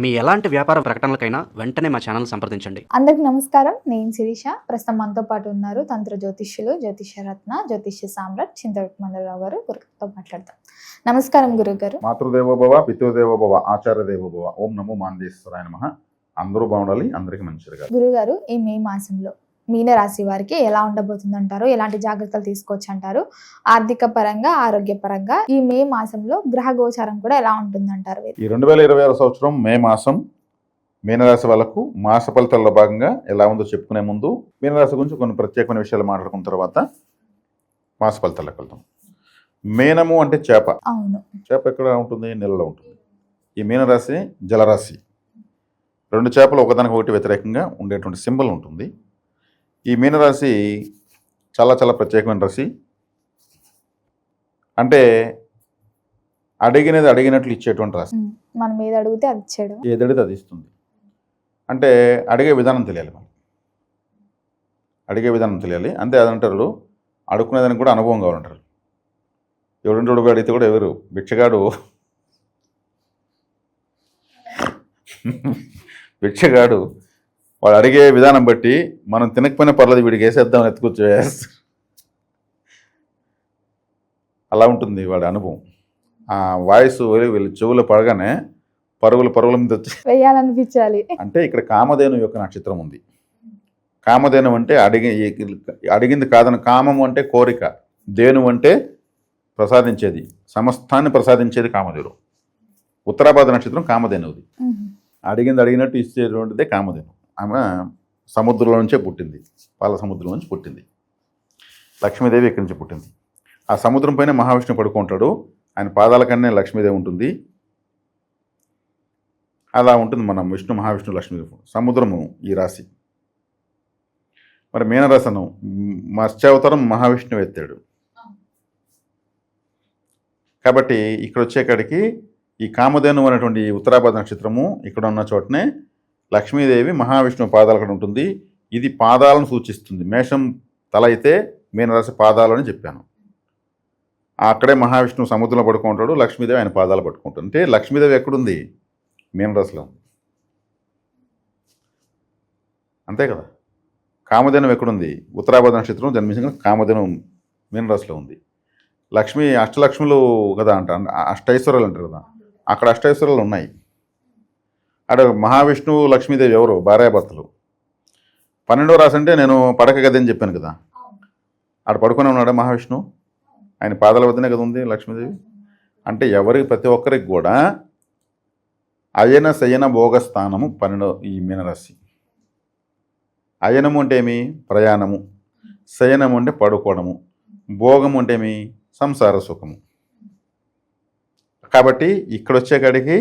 మీ ఎలాంటి వ్యాపార ప్రకటనలకైనా వెంటనే మా ఛానల్ సంప్రదించండి. అందరికి నమస్కారం. నేను శిరీష. ప్రస్తుతం మనతో పాటు ఉన్నారు తంత్ర జ్యోతిష్యులు, జ్యోతిష్య రత్న, జ్యోతిష్య సామ్రాట్ చింతవరపు మందరరావు గారు. గురుగారితో మాట్లాడతాం. నమస్కారం గురుగారు. మాతృదేవోభవ, పితృదేవోభవ, ఆచార్య దేవోభవ. ఓం నమో మాందేశ్వరాయ నమః. అందరూ బాగుండాలి, అందరికీ మంచిగా. గురుగారు, ఈ మే మాసంలో మీన రాశి వారికి ఎలా ఉండబోతుంది అంటారు? ఎలాంటి జాగ్రత్తలు తీసుకోవచ్చు అంటారు? ఆర్థిక పరంగా, ఆరోగ్య పరంగా ఈ మే మాసంలో గ్రహ గోచారం కూడా ఎలా ఉంటుందంటారు? ఈ 2026 సంవత్సరం మే మాసం మీనరాశి వాళ్ళకు మాస ఫలితాల్లో భాగంగా ఎలా ఉందో చెప్పుకునే ముందు మీనరాశి గురించి కొన్ని ప్రత్యేకమైన విషయాలు మాట్లాడుకున్న తర్వాత మాస ఫలితాలకు వెళ్తాం. మీనము అంటే చేప. అవును. చేప ఎక్కడ ఉంటుంది? నీళ్ళలో ఉంటుంది. ఈ మీనరాశి జలరాశి. రెండు చేపలు ఒకదానికి ఒకటి వ్యతిరేకంగా ఉండేటువంటి సింబల్ ఉంటుంది. ఈ మీనరాశి చాలా చాలా ప్రత్యేకమైన రాశి. అంటే అడిగినది అడిగినట్లు ఇచ్చేటువంటి రాశి. మనం ఏది అడిగితే అది ఇచ్చేయడం, ఏది అడిగితే అది ఇస్తుంది. అంటే అడిగే విధానం తెలియాలి, మనం అడిగే విధానం తెలియాలి. అంతే అదంటారు, అడుక్కునేదానికి కూడా అనుభవం కావాలంటారు. ఎవరింటి అడిగితే కూడా ఎవరు భిక్షగాడు వాడు అడిగే విధానం బట్టి మనం తినకపోయినా పర్లేదు, వీడికి వేసేద్దాం ఎత్తుకొచ్చి వేస్తారు. అలా ఉంటుంది వాడి అనుభవం. ఆ వాయిస్ వీళ్ళు చెవులు పడగానే పరుగుల మీద వచ్చి వేయాలనిపించాలి. అంటే ఇక్కడ కామధేను యొక్క నక్షత్రం ఉంది. కామధేను అంటే అడిగింది కాదని. కామము అంటే కోరిక, ధేను అంటే ప్రసాదించేది, సమస్తాన్ని ప్రసాదించేది కామధేను. ఉత్తరాభాద నక్షత్రం కామధేనుది. అడిగింది అడిగినట్టు ఇచ్చేటువంటిదే కామధేను. ఆమె సముద్రంలో నుంచే పుట్టింది, పాల సముద్రం నుంచి పుట్టింది. లక్ష్మీదేవి ఇక్కడి నుంచి పుట్టింది. ఆ సముద్రం పైన మహావిష్ణువు పడుకుంటాడు. ఆయన పాదాల కన్నా లక్ష్మీదేవి ఉంటుంది. అలా ఉంటుంది మనం విష్ణు, మహావిష్ణువు, లక్ష్మీదేవి. సముద్రము ఈ రాశి. మరి మీనరాశను మత్స్యావతారం మహావిష్ణువు ఎత్తాడు. కాబట్టి ఇక్కడ వచ్చేకాడికి ఈ కామధేను అనేటువంటి ఉత్తరాభాద నక్షత్రము ఇక్కడ ఉన్న చోటనే లక్ష్మీదేవి మహావిష్ణువు పాదాలు అక్కడ ఉంటుంది. ఇది పాదాలను సూచిస్తుంది. మేషం తల అయితే మీనరాశి పాదాలు అని చెప్పాను. అక్కడే మహావిష్ణువు సముద్రంలో పడుకుంటాడు, లక్ష్మీదేవి ఆయన పాదాలు పట్టుకుంటుంది. అంటే లక్ష్మీదేవి ఎక్కడుంది? మీనరాశిలో ఉంది. అంతే కదా. కామధేను ఎక్కడుంది? ఉత్తరాభాద నక్షత్రం జన్మించిన కామధేను మీనరాశిలో ఉంది. లక్ష్మి అష్టలక్ష్ములు కదా అష్టైశ్వర్యాలు అంటారు కదా, అక్కడ అష్టైశ్వర్యాలు ఉన్నాయి. అక్కడ మహావిష్ణువు, లక్ష్మీదేవి ఎవరు? భార్యాభర్తలు. 12వ రాశి అంటే నేను పడక గది అని చెప్పాను కదా, ఆడ పడుకునే ఉన్నాడా మహావిష్ణువు? ఆయన పాదాల వద్దనే కదా ఉంది లక్ష్మీదేవి. అంటే ఎవరికి, ప్రతి ఒక్కరికి కూడా అయన శయన భోగస్థానము 12 ఈ మీనరాశి. అయనము అంటే ఏమి? ప్రయాణము. శయనము అంటే పడుకోవడము. భోగము అంటే ఏమి? సంసార సుఖము. కాబట్టి ఇక్కడ వచ్చేకాడికి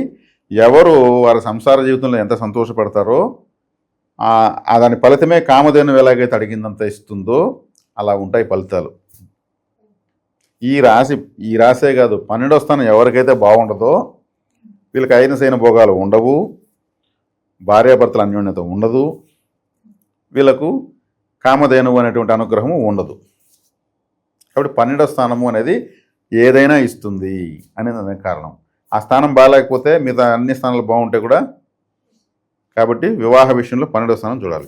ఎవరు వారి సంసార జీవితంలో ఎంత సంతోషపడతారో దాని ఫలితమే కామధేను ఎలాగైతే అడిగిందంత ఇస్తుందో అలా ఉంటాయి ఫలితాలు. ఈ రాశే కాదు, 12వ స్థానం ఎవరికైతే బాగుండదో వీళ్ళకి అయిన సైన భోగాలు ఉండవు, భార్యాభర్తల అన్యోన్యత ఉండదు, వీళ్ళకు కామధేనువు అనేటువంటి అనుగ్రహము ఉండదు. కాబట్టి 12వ స్థానము అనేది ఏదైనా ఇస్తుంది అనేది దానికి కారణం. ఆ స్థానం బాగాలేకపోతే మిగతా అన్ని స్థానాలు బాగుంటే కూడా. కాబట్టి వివాహ విషయంలో 12వ స్థానం చూడాలి.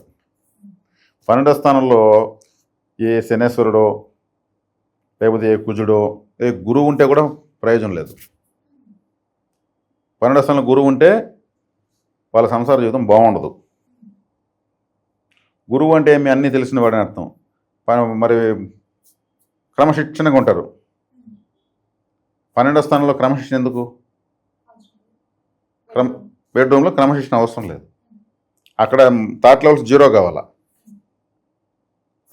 12వ స్థానంలో ఏ శనేశ్వరుడో లేకపోతే ఏ కుజుడో ఏ గురువు ఉంటే కూడా ప్రయోజనం లేదు. 12వ స్థానంలో గురువు ఉంటే వాళ్ళ సంసార జీవితం బాగుండదు. గురువు అంటే ఏమి? అన్నీ తెలిసిన వాడని అర్థం. మరి క్రమశిక్షణగా ఉంటారు. 12వ స్థానంలో క్రమశిక్షణ ఎందుకు? బెడ్రూమ్లో క్రమశిక్షణ అవసరం లేదు. అక్కడ థాట్ లెవెల్స్ 0 కావాలా.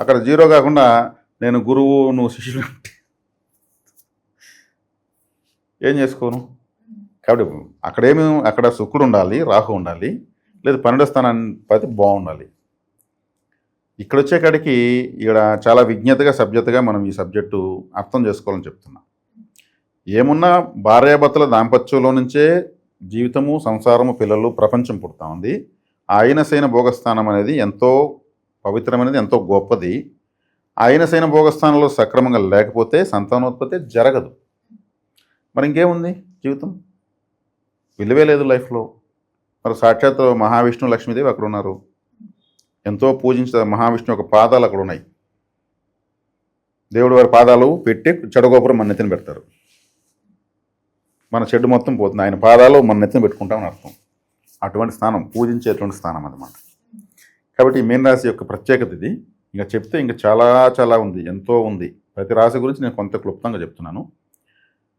అక్కడ 0 కాకుండా నేను గురువు, నువ్వు శిష్యులు అంటే ఏం చేసుకోను. కాబట్టి అక్కడ శుక్రుడు ఉండాలి, రాహు ఉండాలి, లేదు 12వ స్థానాధిపతి బాగుండాలి. ఇక్కడ వచ్చేకాడికి ఇక్కడ చాలా విజ్ఞతగా, సభ్యతగా మనం ఈ సబ్జెక్టు అర్థం చేసుకోవాలని చెప్తున్నా. ఏమున్నా భార్యాభర్తల దాంపత్యంలో నుంచే జీవితము, సంసారము, పిల్లలు, ప్రపంచం పుడతా ఉంది. ఆయనసైన భోగస్థానం అనేది ఎంతో పవిత్రమైనది, ఎంతో గొప్పది. ఆయనసైన భోగస్థానంలో సక్రమంగా లేకపోతే సంతానోత్పత్తి జరగదు. మరి ఇంకేముంది? జీవితం విలువే లేదు లైఫ్లో. మరి సాక్షాత్ మహావిష్ణువు లక్ష్మీదేవి అక్కడ ఉన్నారు. ఎంతో పూజించిన మహావిష్ణువు యొక్క పాదాలు అక్కడ ఉన్నాయి. దేవుడి వారి పాదాలు పెట్టి చెడగోపురం మన నెత్తిన పెడతారు. మన చెడ్డు మొత్తం పోతుంది, ఆయన పాదాలు మన నెత్తిన పెట్టుకుంటామని అర్థం. అటువంటి స్థానం, పూజించేటువంటి స్థానం అన్నమాట. కాబట్టి ఈ మీన రాశి యొక్క ప్రత్యేకత ఇది. ఇంకా చెప్తే ఇంకా చాలా చాలా ఉంది, ఎంతో ఉంది. ప్రతి రాశి గురించి నేను కొంత క్లుప్తంగా చెప్తున్నాను.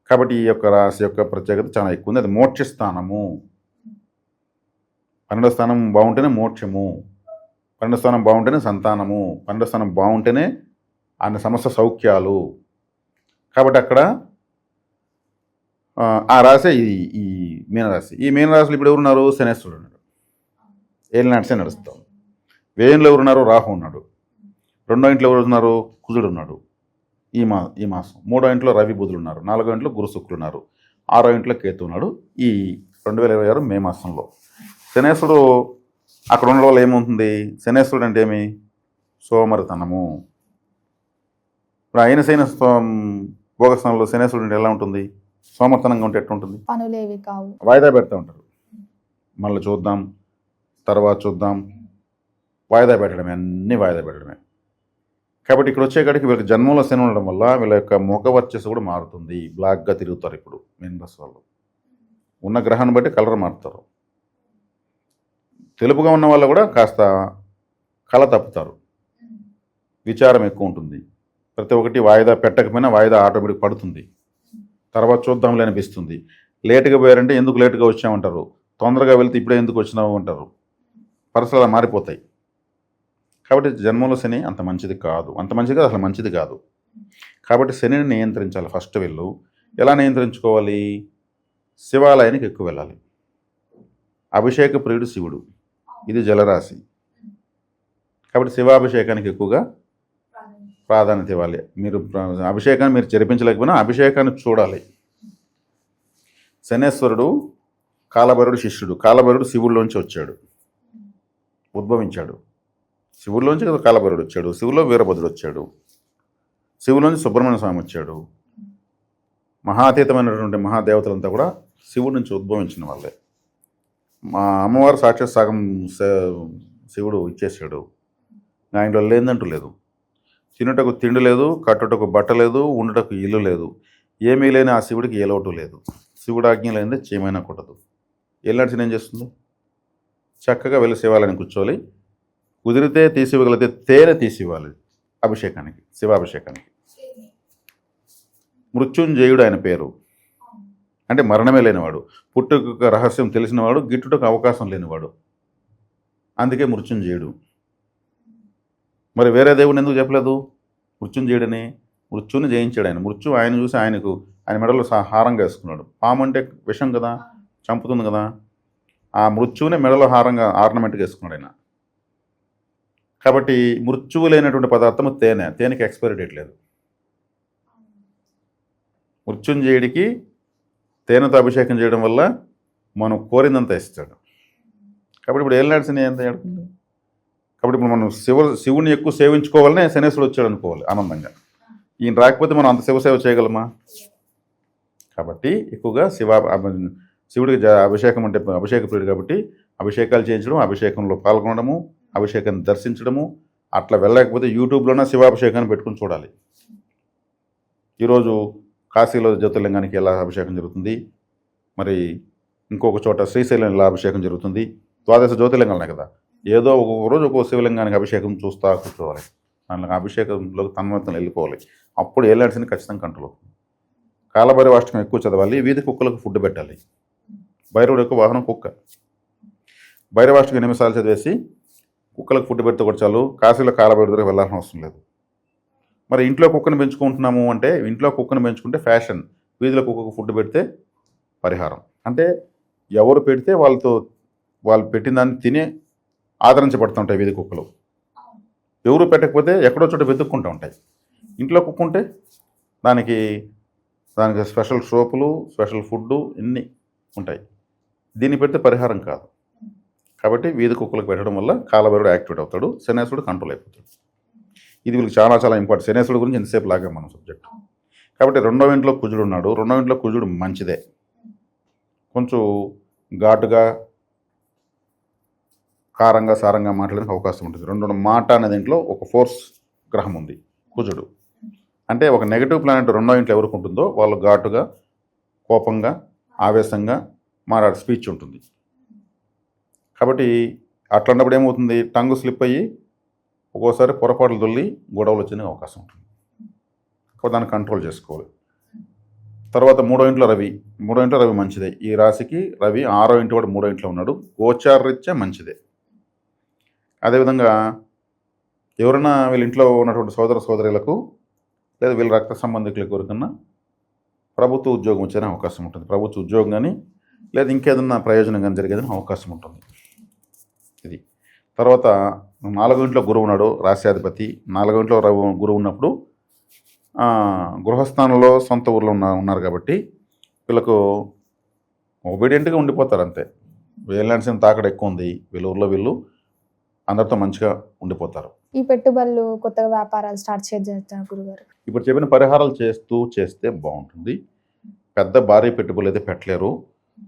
కాబట్టి ఈ యొక్క రాశి యొక్క ప్రత్యేకత చాలా ఎక్కువ ఉంది. అది మోక్ష స్థానము. 12వ స్థానం బాగుంటేనే మోక్షము, 12వ స్థానం బాగుంటేనే సంతానము, 12వ స్థానం బాగుంటేనే అన్ని సమస్త సౌఖ్యాలు. కాబట్టి అక్కడ ఆ రాశి ఈ మీనరాశి. ఈ మీనరాశిలో ఇప్పుడు ఎవరున్నారు? శనేశ్వరుడు ఉన్నాడు, ఏలినాటిసే నడుస్తాం. వ్యయంలో ఎవరున్నారు? రాహు ఉన్నాడు. 2వ ఇంట్లో ఎవరు ఉన్నారు? కుజుడు ఉన్నాడు ఈ మాసం. 3వ ఇంట్లో రవి బుధులు ఉన్నారు. 4వ ఇంట్లో గురు శుక్రులు ఉన్నారు. 6వ ఇంట్లో కేతు ఉన్నాడు ఈ 2026 మే మాసంలో. శనేశ్వరుడు అక్కడ ఉండడం వల్ల ఏమవుతుంది? శనేశ్వరుడు అంటే ఏమి? సోమరితనము. ఇప్పుడు అయిన శైన భోగస్థానంలో శనేశ్వరుడు అంటే ఎలా ఉంటుంది? సోమరితనంగా ఉంటే ఎట్లుంటుంది? పనులేవి కావు, వాయిదా పెడతా ఉంటారు. మళ్ళీ చూద్దాం, తర్వాత చూద్దాం, వాయిదా పెట్టడమే, అన్నీ వాయిదా పెట్టడమే. కాబట్టి ఇక్కడ వచ్చేకాడికి వీళ్ళకి జన్మంలో శని ఉండడం వల్ల వీళ్ళ యొక్క ముఖ వర్చస్సు కూడా మారుతుంది. బ్లాక్గా తిరుగుతారు. ఇప్పుడు మీన రాశి వాళ్ళు ఉన్న గ్రహాన్ని బట్టి కలర్ మారుతారు. తెలుపుగా ఉన్న వాళ్ళు కూడా కాస్త కళ తప్పుతారు. విచారం ఎక్కువ ఉంటుంది. ప్రతి ఒక్కటి వాయిదా పెట్టకపోయినా వాయిదా ఆటోమేటిక్ పడుతుంది. తర్వాత చూద్దాంలే అనిపిస్తుంది. లేటుగా పోయారంటే ఎందుకు లేటుగా వచ్చామంటారు. తొందరగా వెళ్తే ఇప్పుడే ఎందుకు వచ్చినావు అంటారు. పరిస్థితులు అలా మారిపోతాయి. కాబట్టి జన్మంలో శని అంత మంచిది కాదు, అసలు మంచిది కాదు. కాబట్టి శనిని నియంత్రించాలి. ఫస్ట్ వెళ్ళు. ఎలా నియంత్రించుకోవాలి? శివాలయానికి ఎక్కువ వెళ్ళాలి. అభిషేక ప్రియుడు శివుడు, ఇది జలరాశి. కాబట్టి శివాభిషేకానికి ఎక్కువగా ప్రాధాన్యత ఇవ్వాలి. మీరు అభిషేకాన్ని మీరు జరిపించలేకపోయినా అభిషేకాన్ని చూడాలి. శనేశ్వరుడు కాలభైరుడు శిష్యుడు. కాలభైరుడు శివుడిలోంచి వచ్చాడు, ఉద్భవించాడు. శివుడిలోంచి కదా కాలభైరుడు వచ్చాడు. శివులో వీరభద్రుడు వచ్చాడు. శివులోంచి సుబ్రహ్మణ్య స్వామి వచ్చాడు. మహాతీతమైనటువంటి మహాదేవతలంతా కూడా శివుడి నుంచి ఉద్భవించిన వాళ్ళే. మా అమ్మవారు సాక్షాత్ సగం శివుడు ఇచ్చేసాడు. ఆయనలో లేదంటూ లేదు. తినుటకు తిండి లేదు, కట్టుటకు బట్ట లేదు, ఉండుటకు ఇల్లు లేదు. ఏమీ లేని ఆ శివుడికి ఏ లోటు లేదు. శివుడు ఆజ్ఞ లేనిదే చేయమైనా కొట్టదు. ఏలాంటి ఏం చేస్తుంది? చక్కగా వెళ్ళి శివాలయాన్ని కూర్చోవాలి. కుదిరితే తీసివ్వగలిగితే తేనె తీసివ్వాలి అభిషేకానికి, శివాభిషేకానికి. మృత్యుంజయుడు ఆయన పేరు. అంటే మరణమే లేనివాడు, పుట్టుక రహస్యం తెలిసినవాడు, గిట్టుటకు అవకాశం లేనివాడు. అందుకే మృత్యుంజయుడు. మరి వేరే దేవుడిని ఎందుకు చెప్పలేదు మృత్యుంజయుడని? మృత్యుని జయించాడు ఆయన. మృత్యు ఆయన చూసి ఆయన మెడలో హారంగా వేసుకున్నాడు. పాము అంటే విషం కదా, చంపుతుంది కదా. ఆ మృత్యువునే మెడలో హారంగా ఆర్నమెంట్గా వేసుకున్నాడు ఆయన. కాబట్టి మృత్యువు లేనటువంటి పదార్థము తేనె. తేనెకి ఎక్స్పైరీ డేట్ లేదు. మృత్యుంజయుడికి తేనెతో అభిషేకం చేయడం వల్ల మనం కోరిందంతా ఇస్తాడు. కాబట్టి ఇప్పుడు ఏలినాటి శని ఎంత ఏడుతుంది? కాబట్టి ఇప్పుడు మనం శివుని ఎక్కువ సేవించుకోవాలనే శనేశ్వరుడు వచ్చాడు అనుకోవాలి ఆనందంగా. ఈయన రాకపోతే మనం అంత శివసేవ చేయగలమా? కాబట్టి ఎక్కువగా శివుడికి అభిషేకం అంటే అభిషేక ప్రియుడు. కాబట్టి అభిషేకాలు చేయించడం, అభిషేకంలో పాల్గొనడము, అభిషేకాన్ని దర్శించడము. అట్లా వెళ్ళలేకపోతే యూట్యూబ్లోనే శివాభిషేకాన్ని పెట్టుకుని చూడాలి. ఈరోజు కాశీలో జ్యోతిర్లింగానికి ఎలా అభిషేకం జరుగుతుంది, మరి ఇంకొక చోట శ్రీశైలం ఎలా అభిషేకం జరుగుతుంది. 12 జ్యోతిర్లింగాలనే కదా. ఏదో ఒక్కొక్క రోజు ఒక్కొక్క శివలింగానికి అభిషేకం చూస్తూ కూర్చోవాలి. దానికి అభిషేకంలో తన్మయత్వం వెళ్ళిపోవాలి. అప్పుడు ఏలాంటిని ఖచ్చితంగా కంట్రోల్ అవుతుంది. కాలభైరవాష్టకం ఎక్కువ చదవాలి. వీధి కుక్కలకు ఫుడ్ పెట్టాలి. భైరవుడు యొక్క వాహనం కుక్క. భైరవాష్టకం 8 నిమిషాలు చదివేసి కుక్కలకు ఫుడ్ పెడితే కూడా చాలు. కాశీలో కాలభైరుడి దగ్గర వెళ్ళాల్సిన అవసరం లేదు. మరి ఇంట్లో కుక్కను పెంచుకుంటున్నాము అంటే, ఇంట్లో కుక్కను పెంచుకుంటే ఫ్యాషన్, వీధిలో కుక్కకు ఫుడ్ పెడితే పరిహారం. అంటే ఎవరు పెడితే వాళ్ళు పెట్టిన దాన్ని తిని ఆదరించబడుతుంటాయి వీధి కుక్కలు. ఎవరు పెట్టకపోతే ఎక్కడో చోట వెతుక్కుంటూ ఉంటాయి. ఇంట్లో కుక్క ఉంటే దానికి స్పెషల్ సోపులు, స్పెషల్ ఫుడ్డు ఇన్ని ఉంటాయి. దీన్ని పెడితే పరిహారం కాదు. కాబట్టి వీధి కుక్కలకు పెట్టడం వల్ల కాలభైరుడు యాక్టివేట్ అవుతాడు, శనేశ్వరుడు కంట్రోల్ అయిపోతాడు. ఇది వీళ్ళకి చాలా చాలా ఇంపార్టెంట్. శనేశ్వరుడు గురించి ఎంతసేపు లాగా మనం సబ్జెక్ట్. కాబట్టి 2వ ఇంట్లో కుజుడు ఉన్నాడు. 2వ ఇంట్లో కుజుడు మంచిదే. కొంచెం ఘాటుగా కారంగా సారంగా మాట్లాడడానికి అవకాశం ఉంటుంది. రెండు మాట అనే దీంట్లో ఒక ఫోర్స్ గ్రహం ఉంది కుజుడు. అంటే ఒక నెగటివ్ ప్లానెట్ రెండో ఇంట్లో ఎవరికి ఉంటుందో వాళ్ళు ఘాటుగా, కోపంగా, ఆవేశంగా మాట్లాడే స్పీచ్ ఉంటుంది. కాబట్టి అట్లాంటప్పుడు ఏమవుతుంది, టంగు స్లిప్ అయ్యి ఒక్కోసారి పొరపాట్లు దొల్లి గొడవలు వచ్చే అవకాశం ఉంటుంది. కాబట్టి దాన్ని కంట్రోల్ చేసుకోవాలి. తర్వాత మూడో ఇంట్లో రవి మంచిదే. ఈ రాశికి రవి 6వ ఇంటి వాడు 3వ ఇంట్లో ఉన్నాడు. గోచారరీత్యా మంచిదే. అదేవిధంగా ఎవరైనా వీళ్ళ ఇంట్లో ఉన్నటువంటి సోదరులకు లేదా వీళ్ళ రక్త సంబంధికులకు ఎవరికన్నా ప్రభుత్వ ఉద్యోగం వచ్చే అవకాశం ఉంటుంది. ప్రభుత్వ ఉద్యోగం కానీ లేదా ఇంకేదన్నా ప్రయోజనం కానీ జరిగేదని అవకాశం ఉంటుంది. ఇది. తర్వాత 4వ ఇంట్లో గురువు ఉన్నాడు, రాశ్యాధిపతి. 4వ ఇంట్లో గురువు ఉన్నప్పుడు గృహస్థానంలో సొంత ఊర్లో ఉన్నారు కాబట్టి వీళ్ళకు ఒబీడియంట్గా ఉండిపోతారు అంతే. వీళ్ళాల్సిన తాకడ ఎక్కువ ఉంది, వీళ్ళ ఊర్లో వీళ్ళు అందరితో మంచిగా ఉండిపోతారు. ఈ పెట్టుబడులు కొత్తగా వ్యాపారాలు స్టార్ట్ చేస్తారు గురుగారు. ఇప్పుడు చెప్పిన పరిహారాలు చేస్తే బాగుంటుంది. పెద్ద భారీ పెట్టుబడులు అయితే పెట్టలేరు,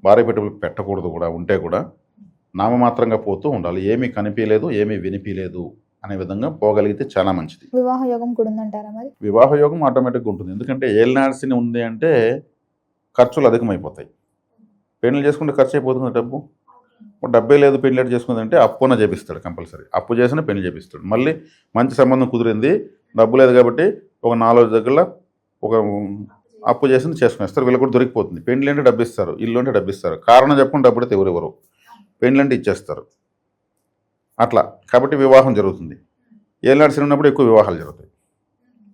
భారీ పెట్టుబడులు పెట్టకూడదు కూడా. ఉంటే కూడా నామమాత్రంగా పోతూ ఉండాలి. ఏమీ కనిపించలేదు, ఏమీ వినిపించలేదు అనే విధంగా పోగలిగితే చాలా మంచిది. వివాహ యోగం కూడా ఉందంటారా మరి? వివాహ యోగం ఆటోమేటిక్గా ఉంటుంది. ఎందుకంటే ఏలినాడ్సిని ఉంది అంటే ఖర్చులు అధికమైపోతాయి. పెళ్లి చేసుకుంటే ఖర్చు అయిపోతుంది డబ్బు. డబ్బే లేదు పెళ్లి చేసుకుందంటే అప్పున చేపిస్తాడు కంపల్సరీ. అప్పు చేసిన పెళ్లి చేపిస్తాడు. మళ్ళీ మంచి సంబంధం కుదిరింది, డబ్బు లేదు కాబట్టి ఒక 4 దగ్గర ఒక అప్పు చేసింది చేసుకునేస్తారు. వీళ్ళు కూడా దొరికిపోతుంది. పెళ్లి అంటే డబ్బు ఇస్తారు, ఇల్లు అంటే డబ్బు ఇస్తారు. కారణం చెప్పకుండా డబ్బు అయితే ఎవరెవరు, పెళ్లి అంటే ఇచ్చేస్తారు అట్లా. కాబట్టి వివాహం జరుగుతుంది. ఏలినాడ్సిని ఉన్నప్పుడు ఎక్కువ వివాహాలు జరుగుతాయి.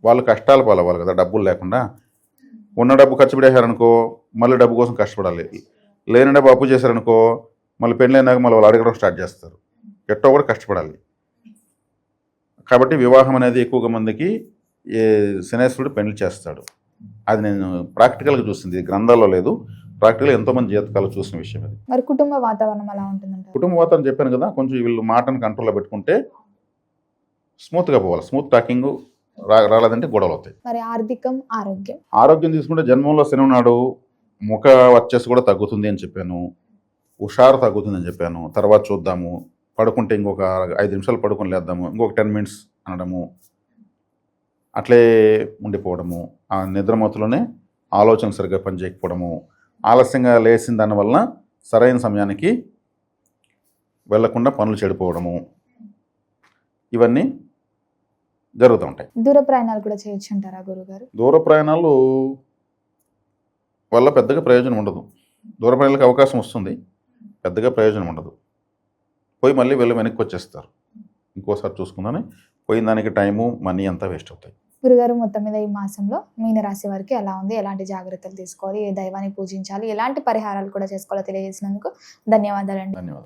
వాళ్ళు కష్టాలు పాలవ్వాలి కదా, డబ్బులు లేకుండా. ఉన్న డబ్బు ఖర్చు పెట్టేశారనుకో మళ్ళీ డబ్బు కోసం కష్టపడాలి. లేని డబ్బు అప్పు చేశారనుకో మళ్ళీ పెళ్ళైనాక మళ్ళీ వాళ్ళు అడగడం స్టార్ట్ చేస్తారు. ఎట్టో కూడా కష్టపడాలి. కాబట్టి వివాహం అనేది ఎక్కువగా మందికి శనేశ్వరుడు పెళ్లి చేస్తాడు. అది నేను ప్రాక్టికల్గా చూసింది, గ్రంథాల్లో లేదు. ప్రాక్టికల్గా ఎంతోమంది జీవితాలు చూసిన విషయం అది. మరి కుటుంబ వాతావరణం ఎలా ఉంటుందంటారు? కుటుంబ వాతావరణం చెప్పాను కదా, కొంచెం వీళ్ళు మాటను కంట్రోల్లో పెట్టుకుంటే స్మూత్గా పోవాలి. స్మూత్ టాకింగ్ రాలేదంటే గొడవలు అవుతాయి. మరి ఆరోగ్యం తీసుకుంటే జన్మంలో శని ఉన్నాడు, ముఖ వర్చస్సు కూడా తగ్గుతుంది అని చెప్పాను, హుషారు తగ్గుతుంది అని చెప్పాను. తర్వాత చూద్దాము, పడుకుంటే ఇంకొక 5 నిమిషాలు పడుకొని లేద్దాము, ఇంకొక 10 మినిట్స్ అనడము, అట్లే ఉండిపోవడము, ఆ నిద్రమత్తులోనే ఆలోచన సరిగ్గా పనిచేయకపోవడము, ఆలస్యంగా లేచిన దానివల్ల సరైన సమయానికి వెళ్లకుండా పనులు చెడిపోవడము, ఇవన్నీ జరుగుతూ ఉంటాయి. దూర ప్రయాణాలు కూడా చేయొచ్చు అంటారా గురుగారు? దూర ప్రయాణాలు వల్ల పెద్దగా ప్రయోజనం ఉండదు. దూర ప్రయాణాలకు అవకాశం వస్తుంది, పెద్దగా ప్రయోజనం ఉండదు. పోయి మళ్ళీ వెనక్కి వచ్చేస్తారు. ఇంకోసారి చూసుకుందాని పోయిన దానికి టైము మనీ అంతా వేస్ట్ అవుతాయి. గురుగారు, మొత్తం మీద ఈ మాసంలో మీనరాశి వారికి ఎలా ఉంది, ఎలాంటి జాగ్రత్తలు తీసుకోవాలి, ఏ దైవాన్ని పూజించాలి, ఎలాంటి పరిహారాలు కూడా చేసుకోవాలో తెలియజేసినందుకు ధన్యవాదాలండి. ధన్యవాదాలు.